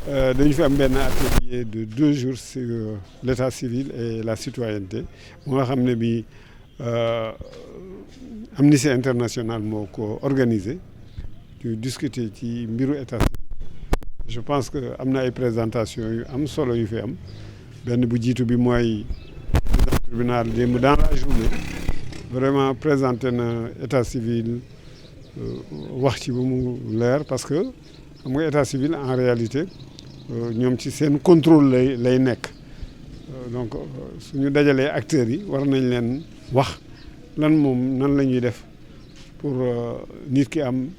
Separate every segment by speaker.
Speaker 1: dañu fi am benn atelier de 2 jours sur l'état civil et la citoyenneté bu nga xam ne bi Amnesty International moo ko organisé ñu discuter ci mbiru état civil. Je pense que am na ay présentation yu am solo yu fi am benn bu jiitu bi mooy président tribunal démb dans la journée vraiment présenté na état civil wax ci ba mu leer parce que xam nga état civil en réalité ñoom ci seen contrôle lay nekk donc suñu dajalee acteurs yi war nañ leen wax lan moom nan la ñuy def pour nit ki am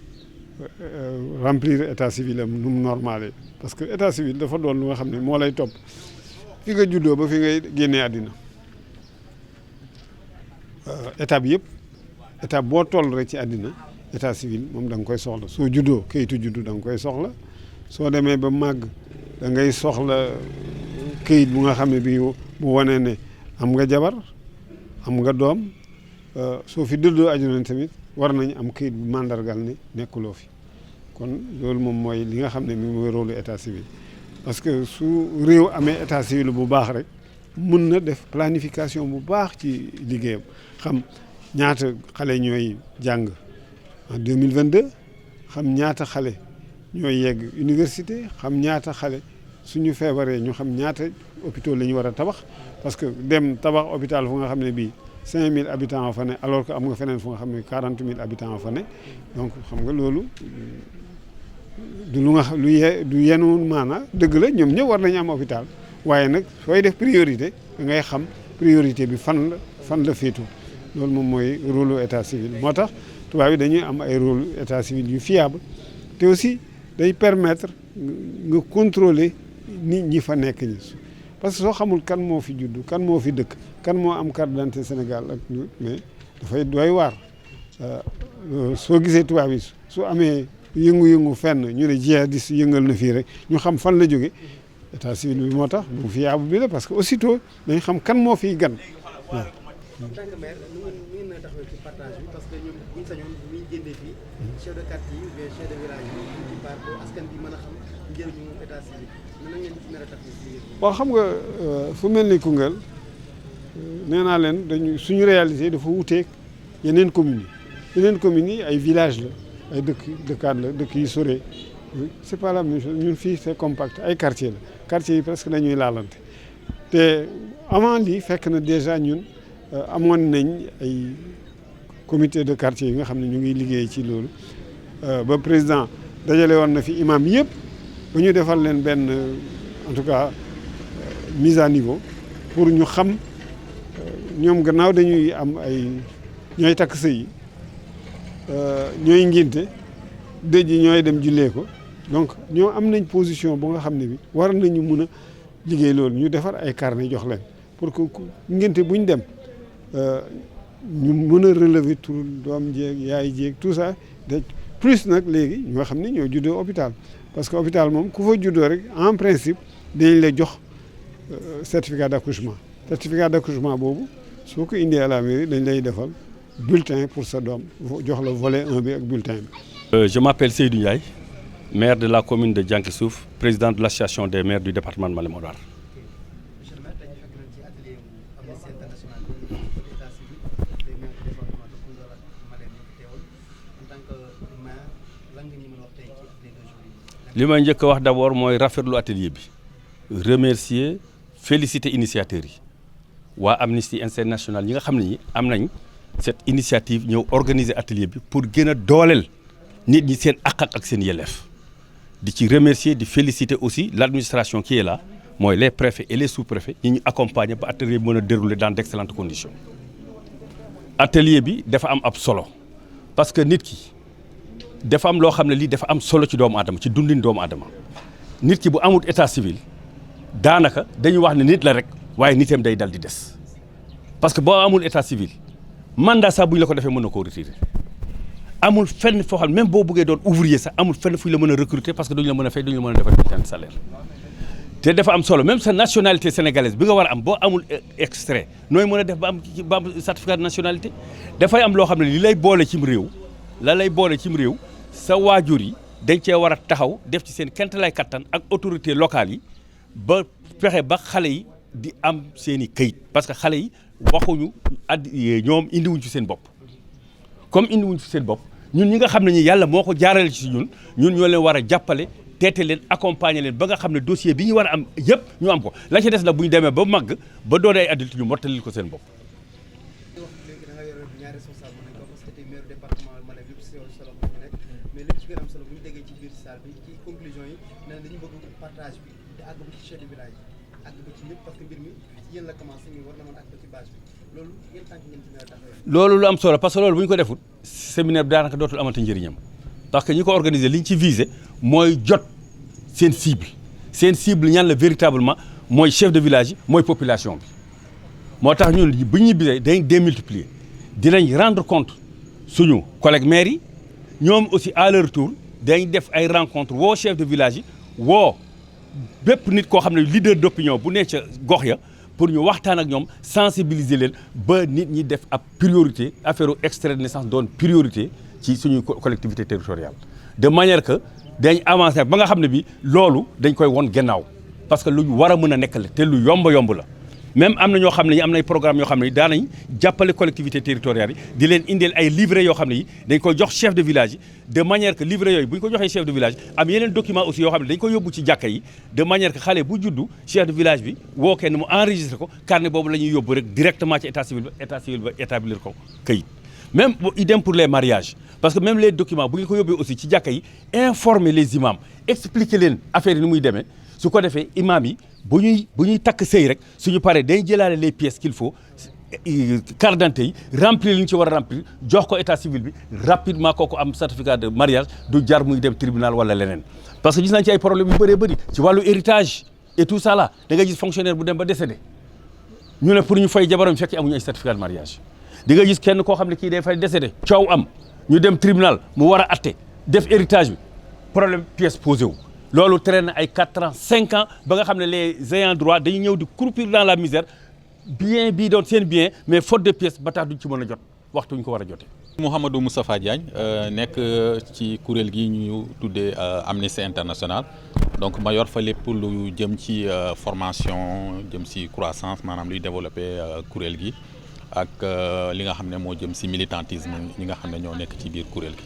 Speaker 1: remplir état civil am nu mu normalé parce que état civil dafa doon lu nga xam ne moo lay topp fi nga juddoo ba fi ngay génnee àddina état bi yëpp état boo toll rek ci àddina état civil moom da nga koy soxla soo juddoo kayitu juddu da nga koy soxla soo demee ba màgg da ngay soxla kayit bu nga xam ne bii bu wanee ne am nga jabar am nga doom soo fi dëddoo àddina tamit war nañ am kayit bu mandargal ne nekkuloo fi kon loolu moom mooy li nga xam ne mi mooy rôle état civil parce que su réew amee état civil bu baax rek mun na def planification bu baax ci liggéeyam xam ñaata xale ñooy jàng en 2022 xam ñaata xale ñooy yegg université xam ñaata xale suñu feebaree ñu xam ñaata hôpital la ñu war a tabax parce que dem tabax hôpital fu nga xam ne bii 5000 habitants fa ne alors que am nga feneen fu nga xam ne 40 000 habitants fa ne donc xam nga loolu du lu nga xam du yenu maana dëgg la ñoom ñëpp war nañu am hôpital waaye nag sooy def priorité da ngay xam priorité bi fan la féetu loolu moom mooy rôle état civil moo tax tubaab yi dañuy am ay rôle état civil yu fiable te aussi day permettre nga contrôler nit ñi fa nekk ñi parce que soo xamul kan moo fi juddu kan moo fi dëkk kan moo am carte d'identité Sénégal ak mais dafay doy waar soo gisee tubaab yi su amee yëngu-yëngu fenn ñu ne jihadiste yëngal na fii rek ñu xam fan la jóge état civil bi moo tax bu fiable bi la parce que aussitôt dañ xam kan moo fiy gan waaw.
Speaker 2: en tant que maire nu ngeen a taxawee ci partage bi parce que ñun bu ñu sañoon bu ñu génnee fii chef de quartier yi ou bien chef de village yi ñu ci part pour askan bi mën a xam njëriñu état civil nan ngeen ci mën a taxawee ci liggéey.
Speaker 1: waaw xam nga fu mel ni Koungheul nee naa leen suñu réalité dafa wuteeg yeneen communes yi ay village la ay dëkkaat la dëkk yi sore c'est pas la même chose ñun fii c'est compact ay quartier la quartier yi presque dañuy laalante te avant lii fekk na déjà ñun amoon nañ ay comité de quartier yi nga xam ne ñu ngi liggéey ci loolu ba président dajale woon na fi imam yëpp ba ñu defal leen benn en tout cas mise à niveau pour ñu xam ñoom gannaaw dañuy am ñooy takk sëy yi ñooy ngénte dëj yi ñooy dem jullee ko donc ñoo am nañ position bu nga xam ne bi war nañu mun a liggéey loolu ñu defar ay carnet jox leen pour que ngénte bu ñu dem ñu mën a relever tur doom jéeg yaay jéeg tout ça de plus nag léegi ñoo xam ne ñoo juddoo hôpital parce que hôpital moom ku fa juddoo rek en principe dañ la jox certificat d'accouchement boobu soo ko indee à la mairie dañ lay defal bulletin pour sa doom jox la volet 1 bi ak bulletin bi.
Speaker 3: Je m'appelle Seydou Ndiaye, maire de la commune de Dianké-Souf, président de l'association des maires du département de Malem Hodar.
Speaker 2: Monsieur le maire dañu fekk nañ ci atelier bu Amnesty International bi état civil des maires du département de Koungheul ak Malem ñu teewal en tant que maire lan nga ñu mën a wax tey ci atelier de jour yi.
Speaker 3: li may njëkk a wax d'abord mooy rafetlu atelier bi remercier féliciter initiateurs yi waa Amnesty International ñi nga xam ne ñi am nañ cette initiative ñëw organiser atelier bi pour gën a dooleel nit ñi seen àq ak seen yelleef di ci remercier di féliciter aussi l'administration qui est là mooy les préfets et les sous-préfets ñi ñu accompagner ba atelier bi mën a dérouler dans d'excellentes conditions. atelier bi dafa am ab solo parce que nit ki dafa am loo xam ne lii dafa am solo ci doomu aadama ci dundin doomu aadama nit ki bu amul état civil daanaka dañuy wax ne nit la rek waaye nitam day dal di des parce que boo amul état civil mandat sax bu ñu la ko defee mën na koo retirer amul fenn foo xam même boo bëggee doon ouvrier sax amul fenn fu ñu la mën a recruter parce que duñu la mën a fay duñu la mën a defar bulletin de salaire te dafa am solo même sa nationalité sénégalaise bi nga war a am boo amul extrait nooy mën a def ba am certificat de nationalité dafay am loo xam ne li lay boole cim réew la lay boole cim réew sa waajur yi dañ cee war a taxaw def ci seen kentalaay kattan ak autorités locales yi ba fexe ba xale yi di am seen i këyit parce que xale yi waxuñu ñoom indiwuñ ci seen bopp comme indiwuñ ci seen bopp ñun ñi nga xam ne ñi yàlla moo ko jaarale ci ñun ñoo leen war a jàppale teete leen accompagner leen ba nga xam ne dossier bi ñu war a am yëpp ñu am ko la ci des nag bu ñu demee ba màgg ba doon ay adulte ñu mottalil ko seen bopp.
Speaker 2: léegi da nga yor ñaari responsable mën nañ ko parce que tey maire département Malem yëpp si solo bu ñu nekk mais lépp ci gën a am solo bu ñu déggee ci biir salle bi ci conclusion yi nee na dañu bëgg partage bi te àgg ba ci chef de village yi àgg ba ci ñëpp parce que mbir mi ci yéen la commencé mais war na mën àgg ba ci base bi loolu yéen tànk ngeen ci mën a taxawee.
Speaker 3: loolu lu am solo parce que loolu bu ñu ko deful séminaire bi daanaka dootul amati njëriñam parce que ñi ko organiser li ñu ci visé mooy jot seen cible ñan la véritablement mooy chef de village yi mooy population bi moo tax ñun bu ñu bisee dañ démultiplier dinañ rendre compte suñu collègues maires yi ñoom aussi à leur tour dañ def ay rencontre woo chef de village yi woo bépp nit koo xam ne leader d'opinion bu ne ca gox ya pour ñu waxtaan ak ñoom sensibiliser leen ba nit ñi def ab priorité affaire extrait de naissance doon priorité ci suñu collectivité territoriale de manière que dañ avancer ba nga xam ne bi loolu dañ koy won gannaaw parce que lu war a mën a nekk la te lu yomb la même am na ñoo xam ne ñi am nay programme yoo xam ne daanañ jàppale collectivité territoriale yi di leen indil ay livrets yoo xam ne yi dañ koy jox chef de village yi de manière que livrets yooyu bu ñu ko joxee chef de village am yeneen document aussi yoo xam ne dañ koy yóbbu ci jàkka yi de manière que xale bu juddu chef de village bi woo kenn mu enregistré ko carnet boobu la ñuy yóbbu rek directement ci état civil ba établir ko këyit même idem pour les mariages parce que même les documents bu ñu ko yóbbee aussi ci jàkka yi informer les imams expliquer leen affaire yi ni muy demee su ko defee imam yi bu ñuy takk sëy rek suñu paree dañ jëlaale les pièces qu'il faut carte d'identité yi remplir li ñu ci war a remplir jox ko état civil bi rapidement kooku am certificat de mariage du jar muy dem tribunal wala leneen parce que gis nañ ci ay problèmes yu bëree bëri ci wàllu héritage et tout ça là da nga gis fonctionnaire bu dem ba décédé ñu ne pour ñu fay jabaram fekk amuñu ay certificat de mariage di nga gis kenn koo xam ne kii day fay décédé coow am ñu dem tribunal mu war a atte def héritage bi problème pièce posé wu loolu traîne na ay 4 ans 5 ans ba nga xam ne les ayants droit dañuy ñëw di croupir dans la misère bien bii doon seen bien mais faute de pièce ba tax duñ ci mën a jot waxtu ñu ko war a jotee.
Speaker 4: Mouhamadou Moustapha Diagne nekk ci kuréel gi ñu tuddee Amnesty International donc ma yor fa lépp lu jëm ci formation jëm ci croissance maanaam luy développer kuréel gi ak li nga xam ne moo jëm ci militantisme ñi nga xam ne ñoo nekk ci biir kuréel gi.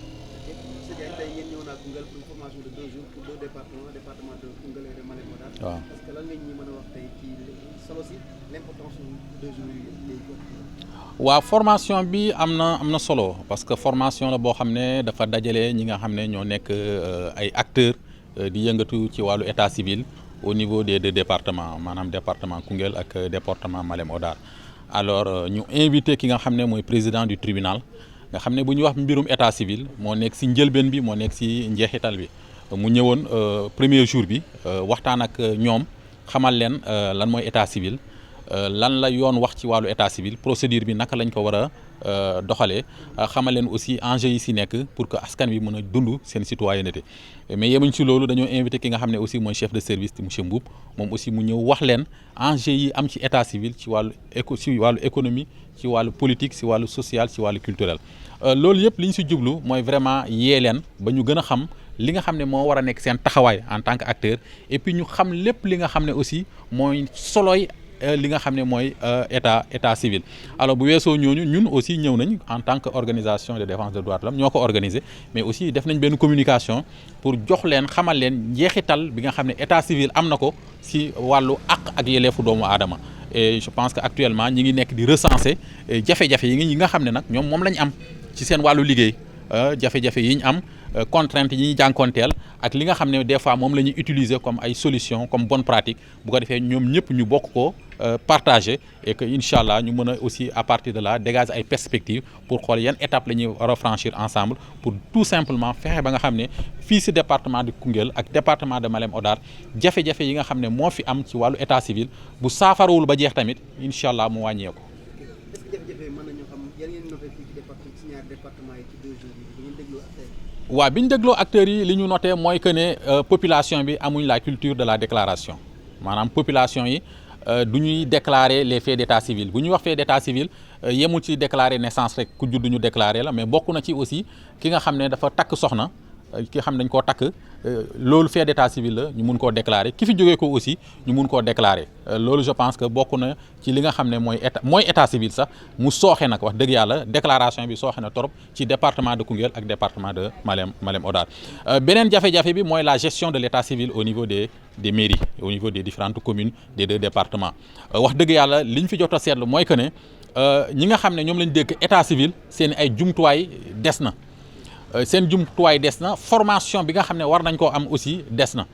Speaker 4: waaw parce que lan nga ñu mën a wax tey ci solo si l'importance de 2 jours yi. waaw formation bi am na solo parce que formation la boo xam ne dafa dajale ñi nga xam ne ñoo nekk ay acteurs di yëngatu ci wàllu état civil au niveau des 2 départements maanaam département Koungheul ak département Malem Hodar alors ñu invité ki nga xam ne mooy président du tribunal nga xam ne bu ñu wax mbirum état civil moo nekk ci njëlbeen bi moo nekk ci njeexital bi. mu ñëwoon premier jour bi waxtaan ak ñoom xamal leen lan mooy état civil lan la yoon wax ci wàllu état civil procédure bi naka lañ ko war a doxalee xamal leen aussi enjeux yi si nekk pour que askan wi mën a dund seen citoyenneté mais yemuñ ci loolu dañoo invité ki nga xam ne aussi mooy chef de service monsieur Mboup moom aussi mu ñëw wax leen enjeux yi am ci état civil ci wàllu économie ci wàllu politique ci wàllu social ci wàllu culturel loolu yëpp li ñu si jublu mooy vraiment yee leen ba ñu gën a xam li nga xam ne moo war a nekk seen taxawaay en tant que acteur et puis ñu xam lépp li nga xam ne aussi mooy soloy li nga xam ne mooy état civil alors bu weesoo ñooñu ñun aussi ñëw nañ en tant que organisation de défense des droits de l'homme ñoo ko organisé mais aussi def nañ benn communication pour jox leen xamal leen njeexital bi nga xam ne état civil am na ko si wàllu àq ak yelleefu doomu aadama et je pense que actuellement ñi ngi nekk di recenser jafe-jafe yi nga xam ne nag ñoom moom lañ am ci seen wàllu liggéey jafe-jafe yi ñu am contraintes yi ñuy jànkoonteel ak li nga xam ne des fois moom la ñuy utiliser comme ay solutions comme bonne pratique bu ko defee ñoom ñëpp ñu bokk ko partager et que incha allah ñu mën a aussi à partir de là dégager ay perspectives pour xool yan étapes la ñuy war a franchir ensemble pour tout simplement fexe ba nga xam ne fii si département de Koungheul ak département de Malem Hodar jafe-jafe yi nga xam ne moo fi am ci wàllu état civil bu saafarawul ba jeex tamit incha allah mu wàññeeku. waaw bi ñu dégloo acteurs yi li ñu noté mooy que ne population bi amuñ la culture de la déclaration maanaam population yi du ñuy déclarer les faits d'état civil bu ñuy wax fait d'état civil yemul ci déclarer naissance rek ku judd ñu déclarer la mais bokk na ci aussi ki nga xam ne dafa takk soxna ki xam dañ koo takk loolu fait d'état civil la ñu mun koo déclarer ki fi jógee ko aussi ñu mun koo déclarer loolu je pense que bokk na ci li nga xam ne mooy état civil sax mu sooxe nag wax dëgg yàlla déclaration bi sooxe na trop ci département de Koungheul ak département de Malem Hodar beneen jafe-jafe bi mooy la gestion de l'état civil au niveau des mairies au niveau des différentes communes des 2 départements wax dëgg yàlla li ñu fi jot a seetlu mooy que ne ñi nga xam ne ñoom lañ dénk état civil seen ay jumtuwaay des na seen jumtuwaay des na formation bi nga xam ne war nañ koo am aussi des na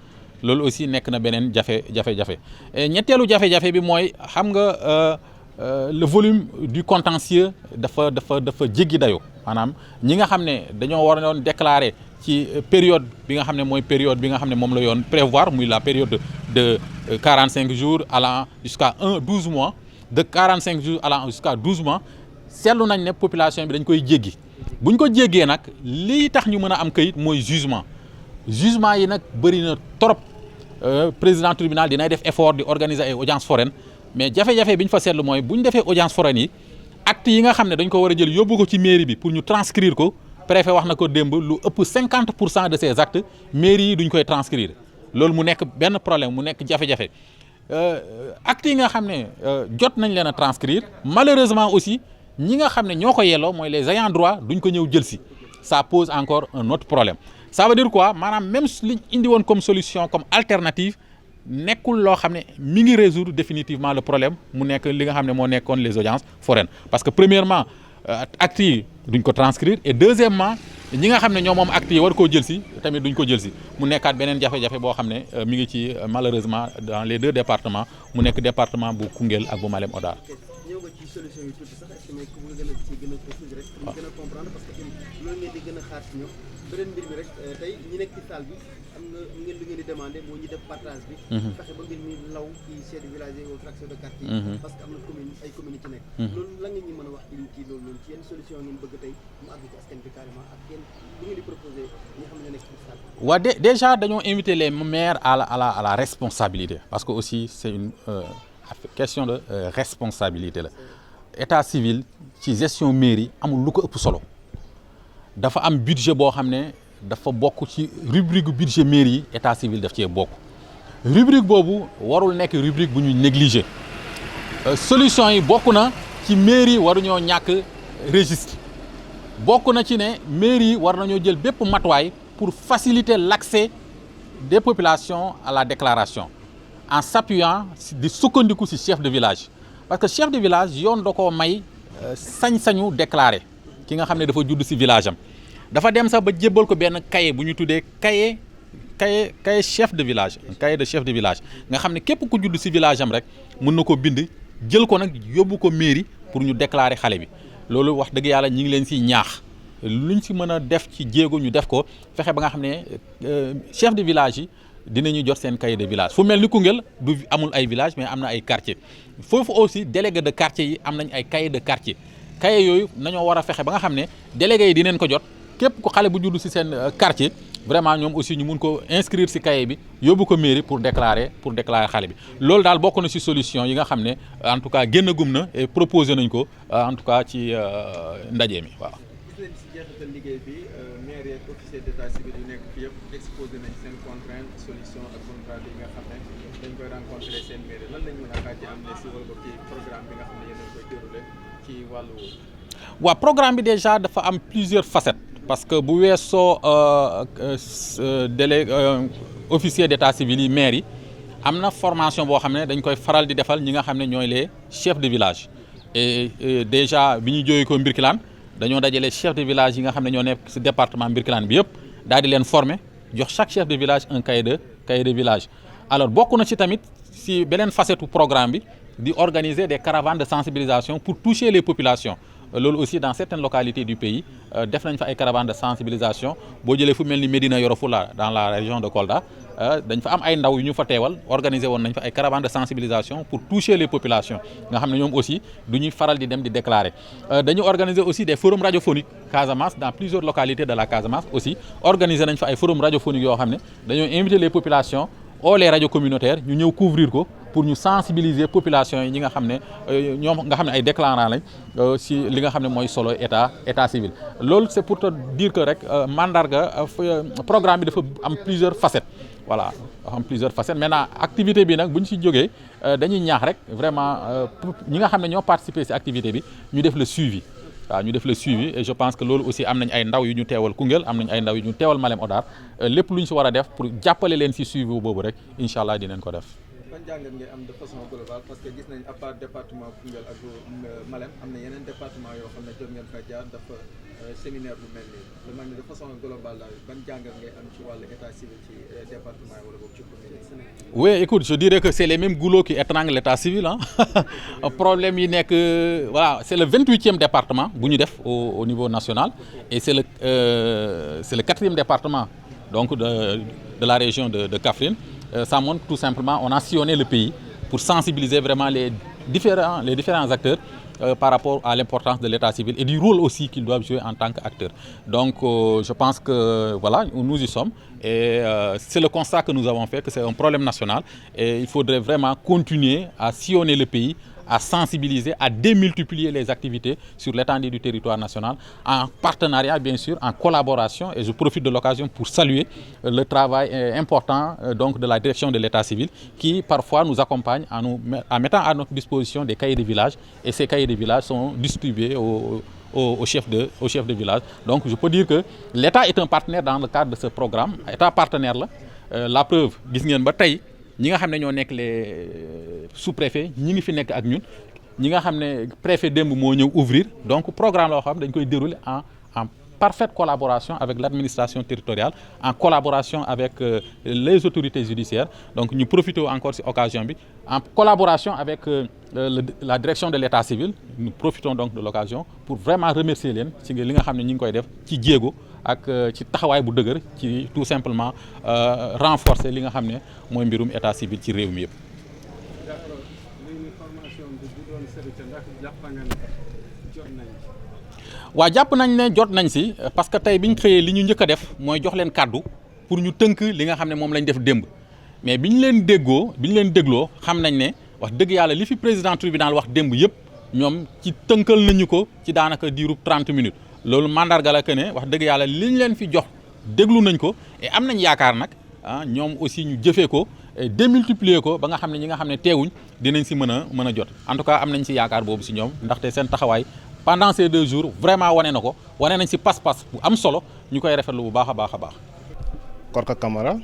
Speaker 4: loolu aussi nekk na beneen jafe-jafe ñetteelu jafe-jafe bi mooy xam nga le volume du contentieux dafa jéggi dayoo maanaam ñi nga xam ne dañoo war a doon déclarer ci période bi nga xam ne mooy période bi nga xam ne moom la yoon prévoir muy la période de 45 jours allant jusqu'à 12 mois de 45 jours allant jusqu'à 12 mois seetlu nañ ne population bi dañ koy jéggi bu ñu ko jéggee nag lii tax ñu mën a am kayit mooy jugement yi nag bëri na trop président tribunal dinay def effort di organiser ay audience foraine mais jafe-jafe bi ñu fa seetlu mooy bu ñu defee audience foraine yi actes yi nga xam ne dañ ko war a jël yóbbu ko ci mairie bi pour ñu transcrire ko préfet wax na ko démb lu ëpp 50% de ces actes mairie yi duñ koy transcrire loolu mu nekk benn problème mu nekk jafe-jafe actes yi nga xam ne jot nañ leen a transcrire malheureusement aussi ñi nga xam ne ñoo ko yelloo mooy les ayants droit duñ ko ñëw jël si ça pose encore un autre problème ça veut dire quoi maanaam même liñ indi woon comme solution comme alternative nekkul loo xam ne mi ngi résoudre définitivement le problème mu nekk li nga xam ne moo nekkoon les audiences foraines parce que premièrement actes yi duñ ko transcrire et deuxièmement ñi nga xam ne ñoo moom actes yi war koo jël si tamit duñ ko jël si mu nekkaat beneen jafe-jafe boo xam ne mi ngi ci malheureusement dans les 2 départements mu nekk département bu Koungheul ak bu Malem Hodar.
Speaker 2: ñëw nga ci solution yi tuuti sax est-ce que ku nga gën a ci gën a préciser rek pour ñu gën a comprendre parce que loolu ngeen di gën a xaar ci ñoom beneen mbir mi rek tey ñi nekk ci salle bi am nga ngeen li ngeen di demandé moo ñu def partage bi fexe ba mbir mi law ci chef de village yi aux fractions de quartier yi parce que am na commune ay communes yi ci nekk loolu la nga ñu mën a wax ci loolu noonu ci yenn solution ngeen bëgg tey mu àgg ci askan bi carrément ak yéen li ngeen di proposé ñi nga xam ne nekk ci salle bi
Speaker 4: waaw déjà dañoo invité les maires à la responsabilité parce que aussi c'est une question de responsabilité la état civil ci gestion mairie amul lu ko ëpp solo dafa am budget boo xam ne dafa bokk ci rubrique budget mairie yi état civil daf cee bokk rubrique boobu warul nekk rubrique bu ñuy négliger solution yi bokk na ci mairie waruñoo ñàkk registre bokk na ci ne mairie war nañoo jël bépp matuwaay pour faciliter l'accès des populations à la déclaration en s'appuyant di sukkandiku ci chef de village parce que chef de village yoon da koo may sañ-sañu déclarer ki nga xam ne dafa judd ci village am dafa dem sax ba jébbal ko benn cahier bu ñu tuddee cahier chef de village cahier de chef de village nga xam ne képp ku judd ci village am rek mën na ko bind jël ko nag yóbbu ko mairie pour ñu déclarer xale bi loolu wax dëgg yàlla ñi ngi leen ci ñaax luñ ci mën a def ci jéego ñu def ko fexe ba nga xam ne chef de village yi dinañu jot seen cahier de village fu mel ni Koungheul du amul ay village mais am na ay quartier foofu aussi délégué de quartier yi am nañ ay cahier de quartier cahier yooyu nañoo war a fexe ba nga xam ne délégué yi dinañ ko jot képp ku xale bu judd ci seen quartier vraiment ñoom aussi ñu mun ko inscrire ci cahier bi yóbbu ko mairie pour déclarer xale bi loolu daal bokk na ci solution yi nga xam ne en tout cas génn gum na et proposé nañ ko en tout cas ci ndaje mi waaw.
Speaker 5: gis nañ ci jeexital liggéey bi maire yeeg officier d'état civil yu nekk fi yëpp exposé nañ seen contrainte solution ak bonne pratique yi nga xam ne dañ koy rencontrer seen mairie lan lañ mën a xaar ci am si wala ci programme bi nga xam ne yéen a koy déroulé ci wàllu woowu.
Speaker 4: waaw programme bi déjà dafa am plusieurs facettes parce que bu weesoo officier d'état civil yi maire yi am na formation boo xam ne dañ koy faral di defal ñi nga xam ne ñooy les chefs de village et déjà bi ñu jógee ko Mbirkilaan dañoo dajale chef de village yi nga xam ne ñoo nekk ci département Mbirkilaan bi yëpp daal di leen former jox chaque chef de village un cahier de village alors bokk na ci tamit ci beneen facette programme bi di organiser des caravanes de sensibilisation pour toucher les populations loolu aussi dans certaines localités du pays def nañ fa ay caravanes de sensibilisation boo jëlee fu mel ni Médina Yoro Fula dans la région de Kolda dañ fa am ay ndaw yu ñu fa teewal organiser woon nañ fa ay caravanes de sensibilisation pour toucher les populations nga xam ne ñoom aussi du ñuy faral di dem di déclarer dañu organiser aussi des forums radiophoniques Casamance dans plusieurs localités de la Casamance aussi organiser nañ fa ay forums radiophoniques yoo xam ne dañoo inviter les populations oo les radios communautaires ñu ñëw couvrir ko pour ñu sensibiliser population yi ñi nga xam ne ñoom nga xam ne ay déclarants lañ si li nga xam ne mooy solo état civil. loolu c'est pour te dire que rek mandarga programme bi dafa am plusieurs facettes. Voilà, am plusieurs facettes. Maintenant activité bi nag bu ñu si jógee dañuy ñaax rek vraiment ñi nga xam ne ñoo participer si activité bi ñu def le suivi. waaw ñu def le suivi et je pense que loolu aussi am nañ ay ndaw yu ñu teewal Koungheul am nañ ay ndaw yu ñu teewal Malem Hodar lépp lu ñu si war a def pour jàppale leen si suivi boobu rek incha allah dinañ ko def.
Speaker 5: ban jàngat ngay am de façon globale parce que gis nañ à part département Koungheul ak Malem am na yeneen département yoo xam ne jot ngeen fa jaar dafa séminaire bu mel nii lu mel ni de façon globale daal ban jàngat ngay am ci wàllu état civil ci département yi wala boog ci commune yi.
Speaker 4: Oui, écoute, je dirais que c'est les mêmes goulots qui étranglent l'état civil. Hein. Problème, il n'est que. Voilà, c'est le 28e département, au niveau national, et c'est le 4e département donc de la région de Kaffrine. Ça montre tout simplement, on a sillonné le pays pour sensibiliser vraiment les différents acteurs par rapport à l'importance de l'état civil et du rôle aussi qu'ils doivent jouer en tant qu'acteurs. Donc je pense que voilà, nous y sommes et c'est le constat que nous avons fait, que c'est un problème national et il faudrait vraiment continuer à sillonner le pays, à sensibiliser, à démultiplier les activités sur l'étendue du territoire national, en partenariat bien sûr, en collaboration. Et je profite de l'occasion pour saluer le travail important donc, de la direction de l'état civil qui parfois nous accompagne en mettant à notre disposition des cahiers de village. Et ces cahiers de village sont distribués au chef de village. Donc je peux dire que l'État est un partenaire dans le cadre de ce programme. L'État partenaire là, la preuve, gis ngeen ba tey ñi nga xam ne ñoo nekk les sous-préfets ñi ngi fi nekk ak ñun ñi nga xam ne préfet démb moo ñëw ouvrir donc programme loo xam dañ koy dérouler en parfaite collaboration avec l'administration territoriale, en collaboration avec les autorités judiciaires. Donc nous profitons encore de cette occasion, en collaboration avec la direction de l'état civil, nous profitons donc de l'occasion pour vraiment remercier les gens qui ont Diego ak ci taxawaay bu dëgër ci tout simplement renforcer li nga xam ne mooy mbirum état civil ci réew mi yëpp. waaw jàpp nañ ne jot nañ si parce que tey bi ñu xëyee li ñu njëkk a def mooy jox leen kàddu pour ñu tënk li nga xam ne moom lañ def démb mais bi ñu leen dégloo xam nañ ne wax dëgg yàlla li fi président tribunal wax démb yëpp ñoom ci tënkal nañu ko ci daanaka diirub 30 minutes. loolu mandarga la que ne wax dëgg yàlla liñ leen fi jox déglu nañ ko et am nañ yaakaar nag ñoom aussi ñu jëfee ko et démultiplier ko ba nga xam ne ñi nga xam ne teewuñ dinañ si mën a jot en tout cas am nañ si yaakaar boobu si ñoom ndaxte seen taxawaay pendant ces 2 jours vraiment wane na ko wane nañ si pas-pas bu am solo ñu koy rafetlu bu baax a baax a baax.
Speaker 6: Korka Camara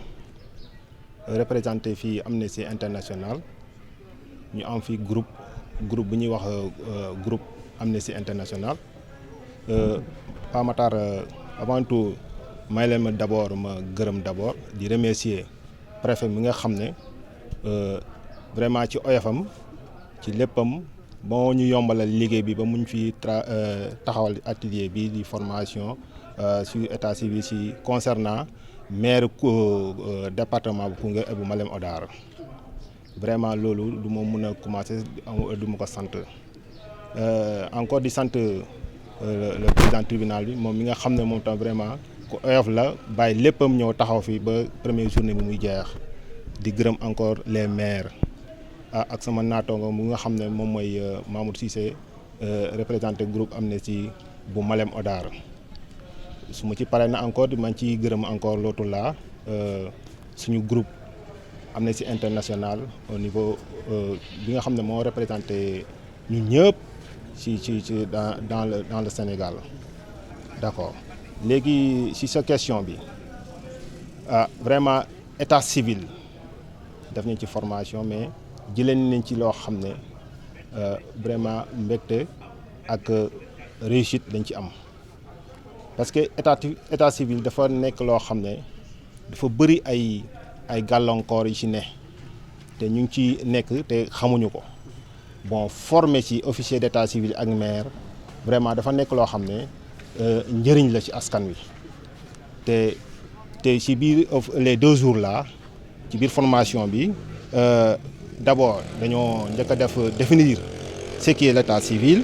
Speaker 6: représenté fii Amnesty International ñu am fi groupe bu ñuy wax groupe Amnesty International. Pa Matar avant tout may leen ma d'abord ma gërëm d'abord di remercier préfet mi nga xam ne vraiment ci oyofam ci léppam moo ñu yombalal liggéey bi ba muñ fi taxawal atelier bi di formation sur état civil ci concernant maire département bu Koungheul et bu Malem Hodar vraiment loolu du ma mun a commencer du ma ko sant encore di sant le président tribunal bi moom mi nga xam ne moom tam vraiment ku oyof la bàyyi léppam ñëw taxaw fi ba première journée bi muy jeex di gërëm encore les maires ak sama naataango mu nga xam ne moom mooy Mamour Cissé représenté groupe Amnesty bu Malem Hodar su ma ci paree na encore di man ci gërëm encore l'autre là suñu groupe Amnesty International au niveau bi nga xam ne moo représenté ñun ñëpp ci dans le Sénégal d'accord léegi ci sa question bi vraiment état civil def nañ ci formation mais jëlee nañ ci loo xam ne vraiment mbégte ak réussite lañ ci am parce que état civil dafa nekk loo xam ne dafa bëri ay gàllankoor yi ci ne te ñu ngi ci nekk te xamuñu ko. Bon formé ci officier d'état civil ak maire vraiment dafa nekk loo xam ne njëriñ la ci askan wi te ci biir les 2 jours là ci biir formation bi d'abord dañoo njëkk a définir ce qui est l'état civil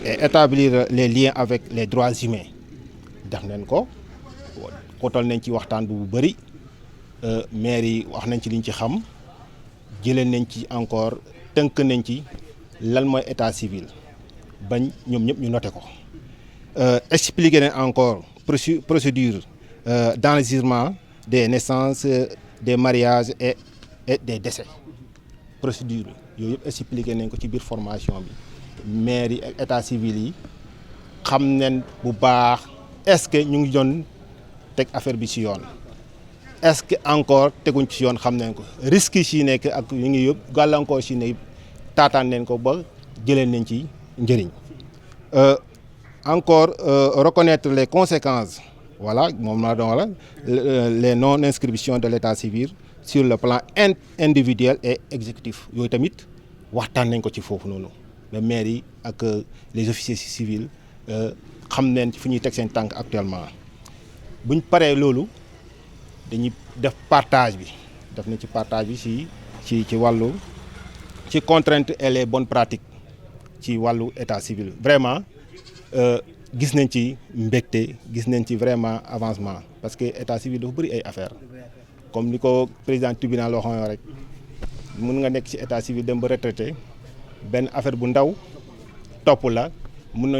Speaker 6: et établir les liens avec les droits humains def nañ ko xóotal nañ ci waxtaan bu bëri maire yi wax nañ ci liñ ci xam jëlee nañ ci encore tënk nañ ci lan mooy état civil bañ ñoom ñëpp ñu noté ko expliquer nañ encore procédure d'enregistrement des naissances des mariages et des décès procédure yooyu yëpp expliquer nañ ko ci biir formation bi maire yi ak état civil yi xam nañ bu baax est-ce que ñu ngi doon teg affaire bi ci yoon est-ce que encore teguñ ci yoon xam nañ ko risque yi ci nekk ak ñu ngi yëpp gàllankoor ci ne taataan nañ ko ba jëlee nañ ci njëriñ encore reconnaître les conséquences voilà moom laa doon la les non-inscriptions de l'état civil sur le plan individuel et exécutif yooyu tamit waxtaan nañ ko ci foofu noonu le maire yi ak les officiers civils xam nañ fu ñuy teg seen tànk actuellement buñ paree loolu dañuy def partage bi def nañ ci partage bi ci wàllu ci contraintes et les bonnes pratiques ci wàllu état civil vraiment gis nañ ci mbégte gis nañ ci vraiment avancement parce que état civil dafa bëri ay affaires comme ni ko président tribunal waxoon rek mun nga nekk ci état civil dem ba retraité benn affaire bu ndaw topp la mun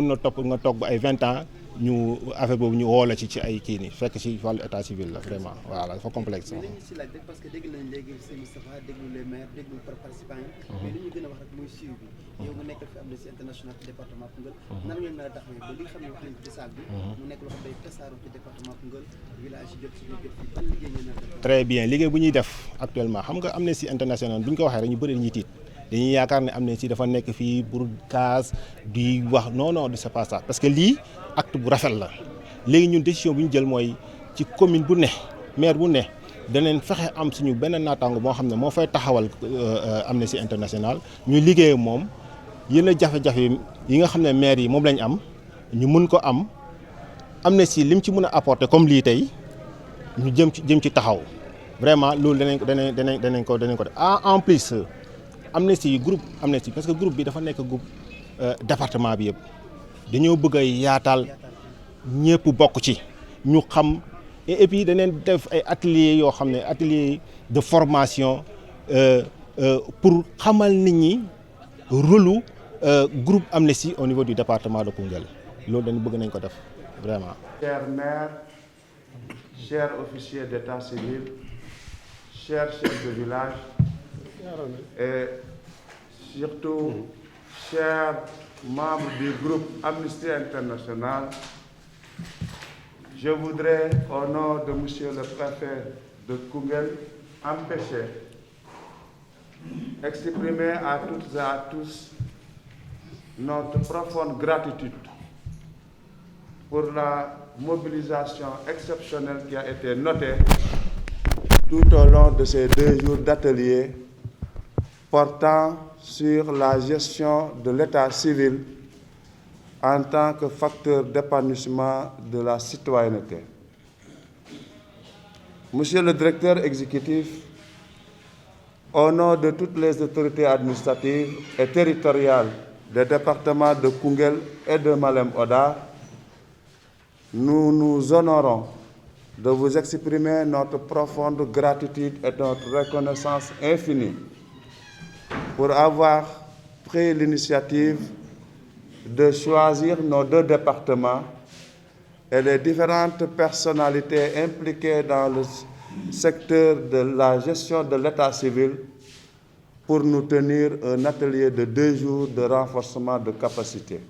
Speaker 6: na topp nga toog ba ay 20 ans ñu affaire boobu ñu woo la ci ay kii nii fekk ci wàllu état civil la vraiment voilà dafa complexe.
Speaker 2: mais dañuy si laaj rek parce que dégg nañ léegi sëñ Moustapha déglu les maires déglu participants yi. mais li ñu gën a wax rek muy suivi bi. yow nga nekk fi Amnesty International ci département Koungheul. nan ngeen mën a taxawee ba li nga xam ne wax nañ ci salle bi. mu nekk loo xam day tasaaroo ci département Koungheul village yi jot si biir jot fii ban liggéey ngeen def.
Speaker 6: très bien liggéey bu ñuy def actuellement xam nga Amnesty International bu ñu ko waxee rek ñu bëri dañuy tiit dañuy yaakaar ne Amnesty dafa nekk fii pour case di wax non c'est pas ça parce que lii acte bu rafet la. léegi ñun décision bu ñu jël mooy ci commune bu ne maire bu ne danañ fexe am suñu benn naataango boo xam ne moo fay taxawal Amnesty International ñu liggéey moom yenn jafe-jafe yi nga xam ne maire yi moom lañ am ñu mun ko am Amnesty lim ci mën a apporter comme lii tey ñu jëm ci taxaw vraiment loolu danañ ko def en plus Amnesty groupe Amnesty parce que groupe bi dafa nekk groupe département bi yëpp dañoo bëgg a yaatal. ñëpp bokk ci ñu xam et puis daneen def ay ateliers yoo xam ne ateliers de formation pour xamal nit ñi rôle groupe Amnesty au niveau du département de Koungheul loolu dañu bëgg nañ ko def vraiment.
Speaker 7: Chers maires, chers officiers d'état civil, chers chefs de village et surtout chers membres du groupe Amnesty International. Je voudrais, au nom de Monsieur le Préfet de Koungheul, exprimer à toutes et à tous notre profonde gratitude pour la mobilisation exceptionnelle qui a été notée tout au long de ces 2 jours d'atelier portant sur la gestion de l'état civil en tant que facteur d'épanouissement de la citoyenneté. Monsieur le directeur exécutif, au nom de toutes les autorités administratives et territoriales des départements de Koungheul et de Malem Hodar, nous nous honorons de vous exprimer notre profonde gratitude et notre reconnaissance infinie pour avoir pris l'initiative de choisir nos 2 départements et les différentes personnalités impliquées dans le secteur de la gestion de l'état civil pour nous tenir un atelier de 2 jours de renforcement de capacité.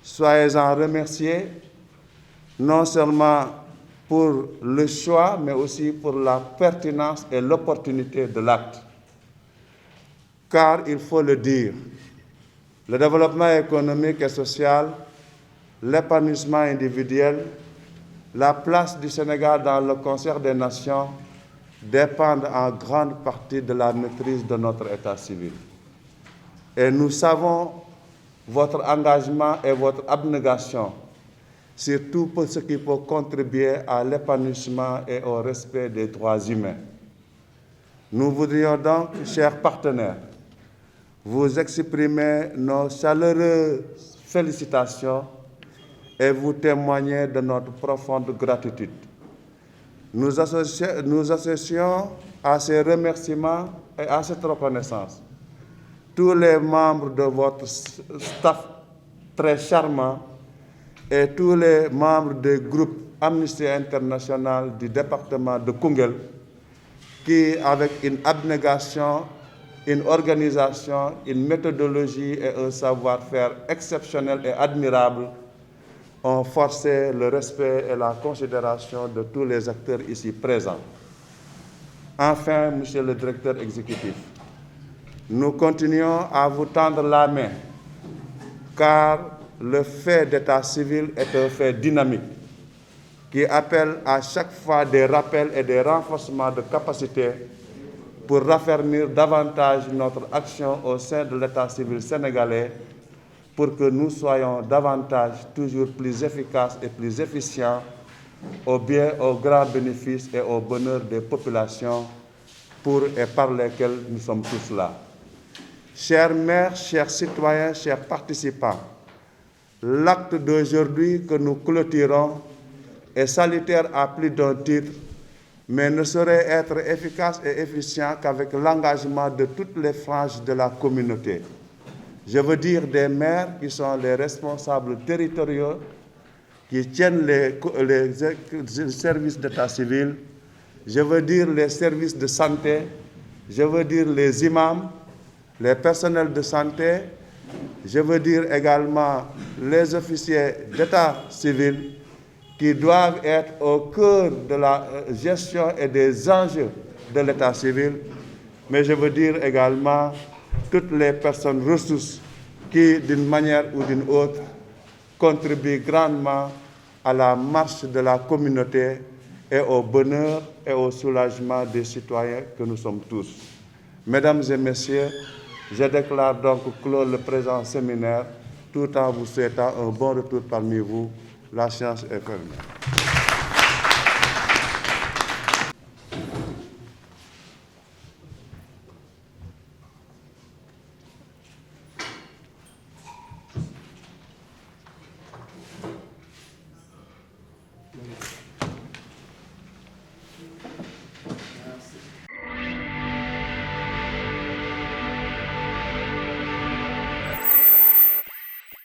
Speaker 7: Soyez-en remerciés, non seulement pour le choix, mais aussi pour la pertinence et l'opportunité de l'acte. Car il faut le dire, le développement économique et social, l'épanouissement individuel, la place du Sénégal dans le concert des nations dépendent en grande partie de la maîtrise de notre état civil. Et nous savons votre engagement et votre abnégation sur tout ce qui peut contribuer à l'épanouissement et au respect des droits humains. Nous voudrions donc, chers partenaires, vous exprimer nos chaleureuses félicitations et vous témoigner de notre profonde gratitude. Nous associons à ces remerciements et à cette reconnaissance tous les membres de votre staff très charmant et tous les membres du groupe Amnesty International du département de Koungheul qui, avec une abnégation, une organisation, une méthodologie et un savoir-faire exceptionnel et admirable, ont forcé le respect et la considération de tous les acteurs ici présents. Enfin, Monsieur le Directeur exécutif, nous continuons à vous tendre la main, car le fait d'état civil est un fait dynamique qui appelle à chaque fois des rappels et des renforcements de capacités pour raffermir davantage notre action au sein de l'état civil sénégalais, pour que nous soyons davantage toujours plus efficaces et plus efficients au bien, au grand bénéfice et au bonheur des populations pour et par lesquelles nous sommes tous là. Chers maires, chers citoyens, chers participants, l'acte d'aujourd'hui que nous clôturons est salutaire à plus d'un titre, mais ne saurait être efficace et efficient qu'avec l'engagement de toutes les franges de la communauté. Je veux dire des maires qui sont les responsables territoriaux, qui tiennent les services d'état civil. Je veux dire les services de santé. Je veux dire les imams, les personnels de santé. Je veux dire également les officiers d'état civil qui doivent être au cœur de la gestion et des enjeux de l'état civil. Mais je veux dire également toutes les personnes ressources qui, d'une manière ou d'une autre, contribuent grandement à la marche de la communauté et au bonheur et au soulagement des citoyens que nous sommes tous. Mesdames et messieurs, je déclare donc clos le présent séminaire tout en vous souhaitant un bon retour parmi vous. La séance est fermée.